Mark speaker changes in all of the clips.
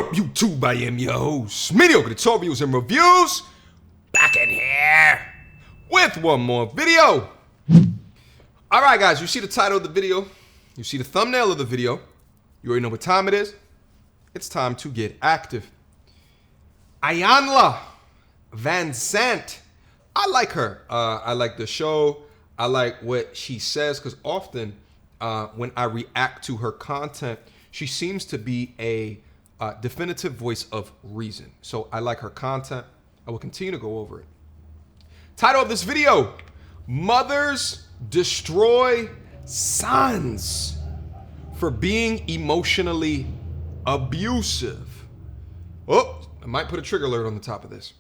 Speaker 1: up, YouTube? I am your host, Mediocre Tutorials and Reviews, back in here with one more video. All right, guys, you see the title of the video, you see the thumbnail of the video, you already know what time it is. It's time to get active. Iyanla Vanzant, I like her. I like the show. I like what she says, because often when I react to her content, she seems to be a definitive voice of reason. So I like her content. I will continue to go over it. Title of this video: Mothers Destroy Sons for Being Emotionally Abusive. Oh, I might put a trigger alert on the top of this.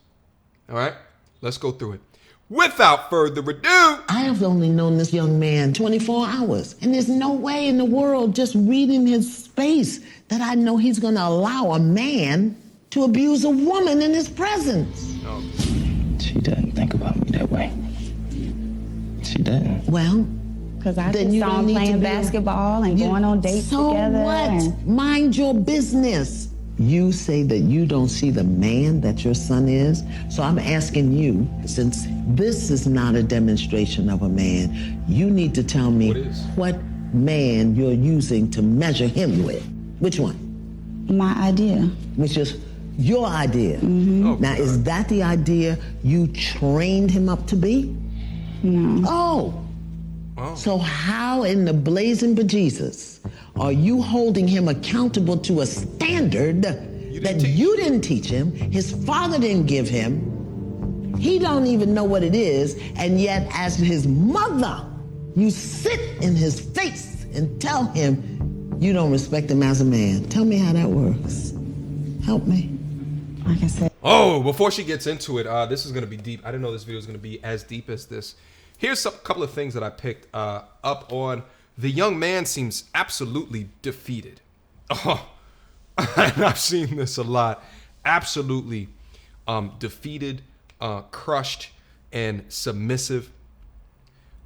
Speaker 1: All right, let's go through it. Without further ado,
Speaker 2: I have only known this young man 24 hours, and there's no way in the world, just reading his space, that I know he's going to allow a man to abuse a woman in his presence.
Speaker 1: No.
Speaker 3: She doesn't think about me that way. She doesn't.
Speaker 2: Well,
Speaker 4: because I
Speaker 2: then
Speaker 4: just
Speaker 2: you
Speaker 4: saw
Speaker 2: don't
Speaker 4: them
Speaker 2: need to
Speaker 4: playing
Speaker 2: be-
Speaker 4: basketball and going on dates
Speaker 2: so
Speaker 4: together.
Speaker 2: what?
Speaker 4: And
Speaker 2: Mind your business. You say that you don't see the man that your son is, so I'm asking you, since this is not a demonstration of a man, you need to tell me what man you're using to measure him with. Which one?
Speaker 4: my idea.
Speaker 2: Which is your idea.
Speaker 4: Mm-hmm.
Speaker 1: Oh,
Speaker 2: Now,
Speaker 1: God.
Speaker 2: is that the idea you trained him up to be?
Speaker 4: No.
Speaker 2: Oh.
Speaker 1: Oh.
Speaker 2: So how in the blazing bejesus are you holding him accountable to a standard that you didn't teach him, his father didn't give him, he don't even know what it is, and yet as his mother, you sit in his face and tell him you don't respect him as a man? Tell me how that works. Help me.
Speaker 4: Like I said,
Speaker 1: Oh, before she gets into it, this is going to be deep. I didn't know this video was going to be as deep as this. Here's a couple of things that I picked up on. The young man seems absolutely defeated. Oh, and I've seen this a lot. Absolutely defeated, crushed, and submissive.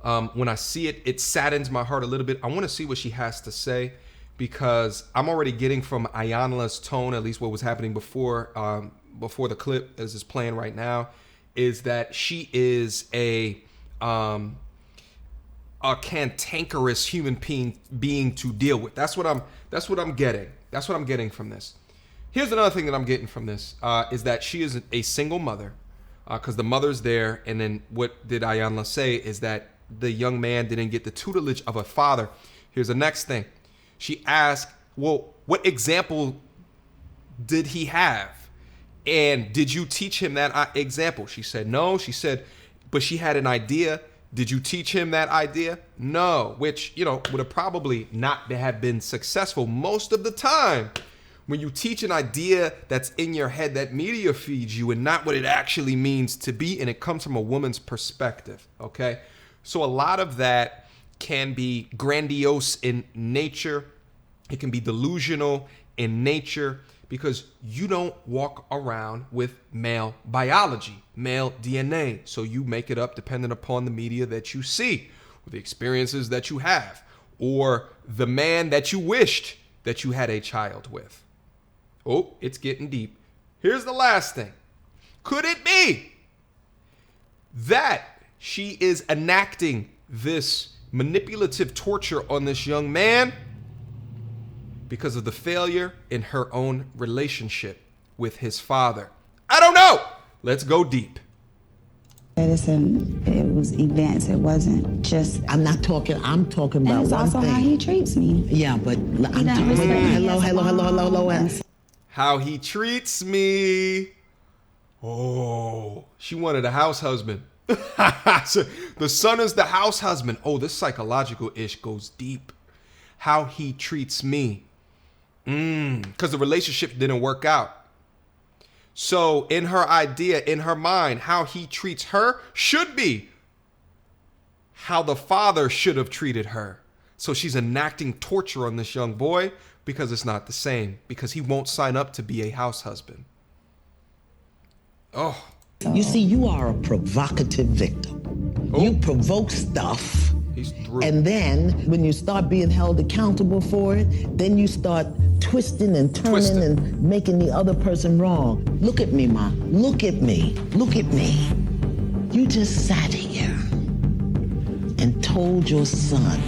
Speaker 1: When I see it, it saddens my heart a little bit. I want to see what she has to say, because I'm already getting from Iyanla's tone, at least what was happening before the clip as is playing right now, is that she is a cantankerous human being to deal with. That's what I'm getting. That's what I'm getting from this. Here's another thing that I'm getting from this, is that she is a single mother, because the mother's there. And then what did Iyanla say is that the young man didn't get the tutelage of a father. Here's the next thing. She asked, well, what example did he have? And did you teach him that example? She said no. She said, but she had an idea. Did you teach him that idea? No, which, would have probably not have been successful most of the time. When you teach an idea that's in your head, that media feeds you, and not what it actually means to be, and it comes from a woman's perspective, okay? So a lot of that can be grandiose in nature. It can be delusional in nature, because you don't walk around with male biology, male DNA. So you make it up depending upon the media that you see, or the experiences that you have, or the man that you wished that you had a child with. Oh, it's getting deep. Here's the last thing. Could it be that she is enacting this manipulative torture on this young man because of the failure in her own relationship with his father? I don't know. Let's go deep.
Speaker 4: it was events. It wasn't just.
Speaker 2: I'm talking
Speaker 4: And
Speaker 2: about
Speaker 4: it's
Speaker 2: one
Speaker 4: also
Speaker 2: thing.
Speaker 4: how he treats me.
Speaker 2: Yeah, but I'm
Speaker 4: doesn't
Speaker 2: talking,
Speaker 4: respect me as a
Speaker 2: hello.
Speaker 4: mom.
Speaker 1: How he treats me. Oh, she wanted a house husband. So the son is the house husband. Oh, this psychological ish goes deep. How he treats me. Because the relationship didn't work out. So in her idea, in her mind, how he treats her should be how the father should have treated her. So she's enacting torture on this young boy because it's not the same, because he won't sign up to be a house husband. Oh.
Speaker 2: You see, you are a provocative victim. You provoke stuff
Speaker 1: He's through.
Speaker 2: And then when you start being held accountable for it, then you start twisting and turning and making the other person wrong. Look at me, Ma. Look at me. Look at me. You just sat here and told your son,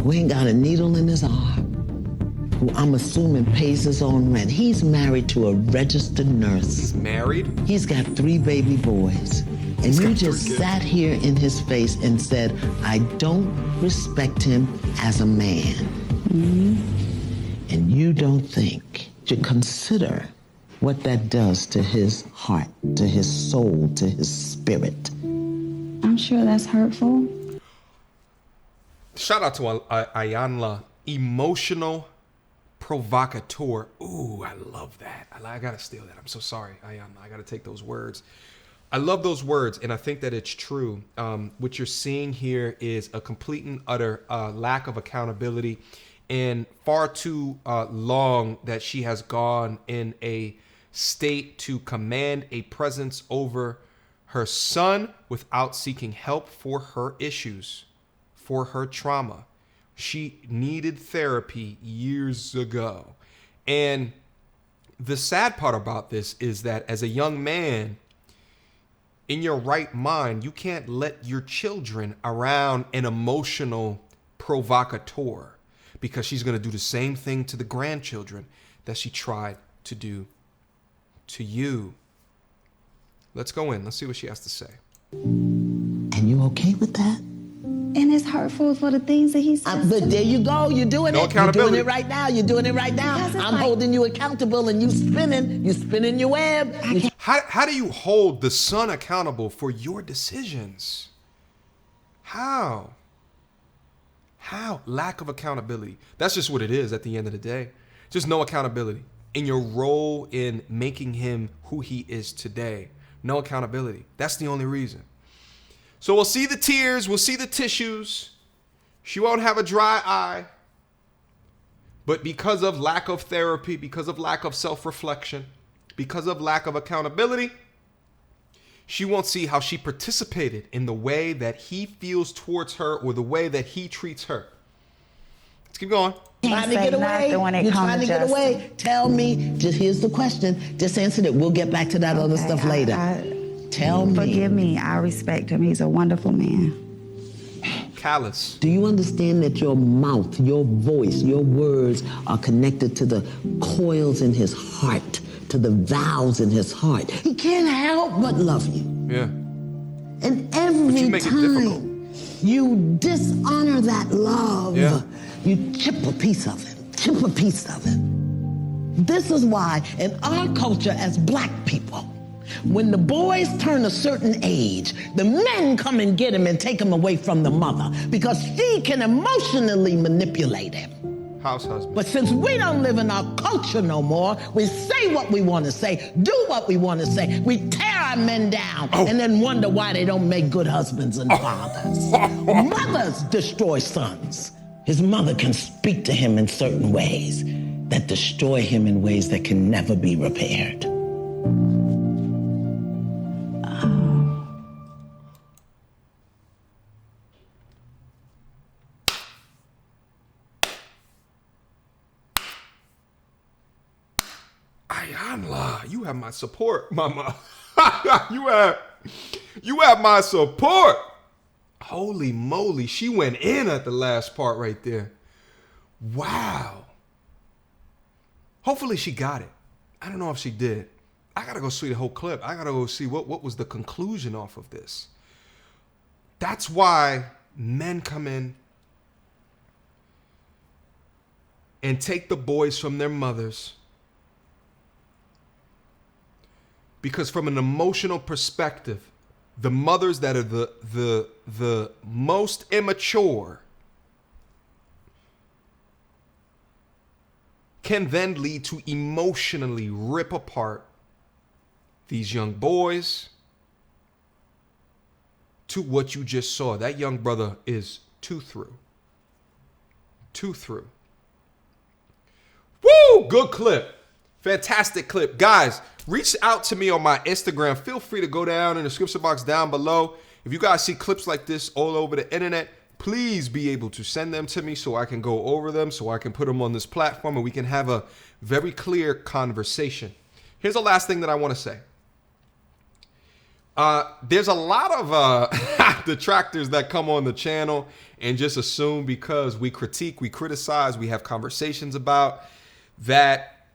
Speaker 2: who ain't got a needle in his arm, who I'm assuming pays his own rent. He's married to a registered nurse.
Speaker 1: He's married?
Speaker 2: He's got 3 baby boys. And you just sat here in his face and said, I don't respect him as a man. And you don't think to consider what that does to his heart, to his soul, to his spirit.
Speaker 4: I'm sure that's hurtful.
Speaker 1: Shout out to Ayanla, emotional provocateur. Ooh, I love that. I gotta steal that. I'm so sorry, Ayanla. I gotta take those words. I love those words, and I think that it's true. What you're seeing here is a complete and utter lack of accountability, and far too long that she has gone in a state to command a presence over her son without seeking help for her issues, for her trauma. She needed therapy years ago. And the sad part about this is that as a young man, in your right mind, you can't let your children around an emotional provocateur, because she's going to do the same thing to the grandchildren that she tried to do to you. Let's go in. Let's see what she has to say.
Speaker 2: And you okay with that?
Speaker 4: And it's hurtful for the things that he says.
Speaker 2: But there you go. You're doing
Speaker 1: No
Speaker 2: it. You're
Speaker 1: accountability.
Speaker 2: doing it right now. You're doing it right now.
Speaker 4: Because it's
Speaker 2: I'm
Speaker 4: like-
Speaker 2: holding you accountable, and you spinning your web.
Speaker 1: How do you hold the son accountable for your decisions? How? Lack of accountability. That's just what it is at the end of the day. Just no accountability in your role in making him who he is today. No accountability. That's the only reason. So we'll see the tears. We'll see the tissues. She won't have a dry eye. But because of lack of therapy, because of lack of self-reflection, because of lack of accountability, she won't see how she participated in the way that he feels towards her or the way that he treats her. Let's keep going.
Speaker 2: Trying to get away. You're trying to get away. Tell me. Just here's the question. Just answer it. We'll get back to that other stuff later. Tell me.
Speaker 4: Forgive me. I respect him. He's a wonderful man.
Speaker 1: Callous.
Speaker 2: Do you understand that your mouth, your voice, your words are connected to the coils in his heart, to the valves in his heart? He can't help but love you.
Speaker 1: Yeah.
Speaker 2: And every
Speaker 1: you make it difficult.
Speaker 2: time you dishonor that love,
Speaker 1: Yeah.
Speaker 2: you chip a piece of him, chip a piece of him. This is why in our culture as black people, when the boys turn a certain age, the men come and get him and take him away from the mother because she can emotionally manipulate him.
Speaker 1: House husband.
Speaker 2: But since we don't live in our culture no more, we say what we want to say, do what we want to say. We tear our men down and then wonder why they don't make good husbands and fathers. Mothers destroy sons. His mother can speak to him in certain ways that destroy him in ways that can never be repaired.
Speaker 1: Ayanla, you have my support, mama. you have my support. Holy moly, she went in at the last part right there. Wow. Hopefully she got it. I don't know if she did. I gotta go see the whole clip. I gotta go see what was the conclusion off of this. That's why men come in and take the boys from their mothers. Because from an emotional perspective, the mothers that are the most immature can then lead to emotionally rip apart these young boys to what you just saw. That young brother is two through. Woo! Good clip. Fantastic clip. Guys, reach out to me on my Instagram. Feel free to go down in the description box down below. If you guys see clips like this all over the internet, please be able to send them to me so I can go over them, so I can put them on this platform and we can have a very clear conversation. Here's the last thing that I want to say. There's a lot of detractors that come on the channel and just assume because we critique, we criticize, we have conversations about that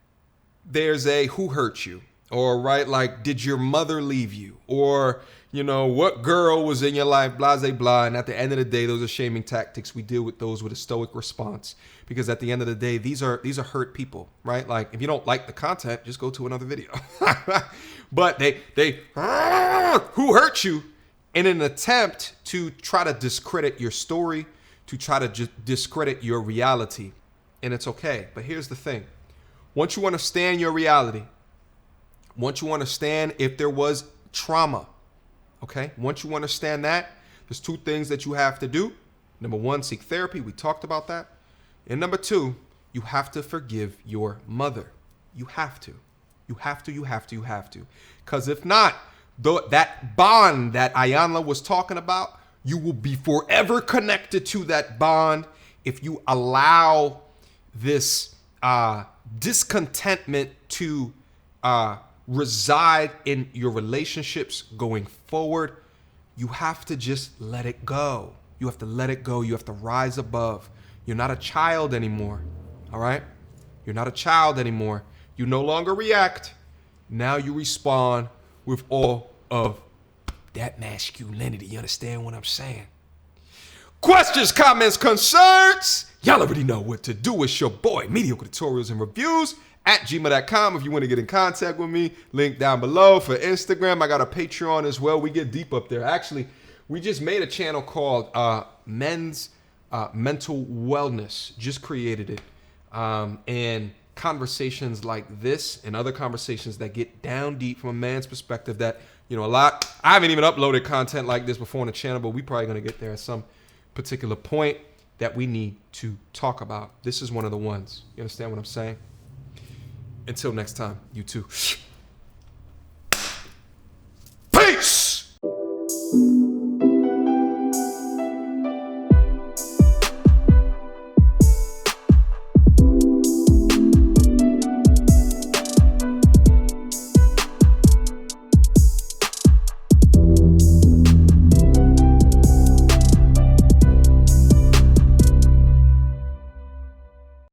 Speaker 1: there's a who hurt you, or right, like, did your mother leave you, or you know, what girl was in your life, blah, blah, blah. And at the end of the day, those are shaming tactics. We deal with those with a stoic response, because at the end of the day, these are hurt people, right? Like, if you don't like the content, just go to another video. But they who hurt you in an attempt to try to discredit your story, to try to discredit your reality. And it's okay. But here's the thing. Once you understand your reality, once you understand if there was trauma, okay, once you understand that, there's two things that you have to do. Number one, seek therapy. We talked about that. And number two, you have to forgive your mother. You have to. You have to, you have to, you have to. Because if not, that bond that Ayanla was talking about, you will be forever connected to that bond if you allow this discontentment to reside in your relationships going forward. You have to just let it go. You have to let it go. You have to rise above. You're not a child anymore. All right? You're not a child anymore. You no longer react. Now you respond with all of that masculinity. You understand what I'm saying? Questions, comments, concerns? Y'all already know what to do. It's your boy, Mediocre Tutorials and Reviews at gmail.com. If you want to get in contact with me, link down below. For Instagram, I got a Patreon as well. We get deep up there. Actually, we just made a channel called Men's Mental Wellness. Just created it. And conversations like this and other conversations that get down deep from a man's perspective that, you know, I haven't even uploaded content like this before on the channel, but we probably going to get there at some particular point that we need to talk about. This is one of the ones. You understand what I'm saying? Until next time, you too.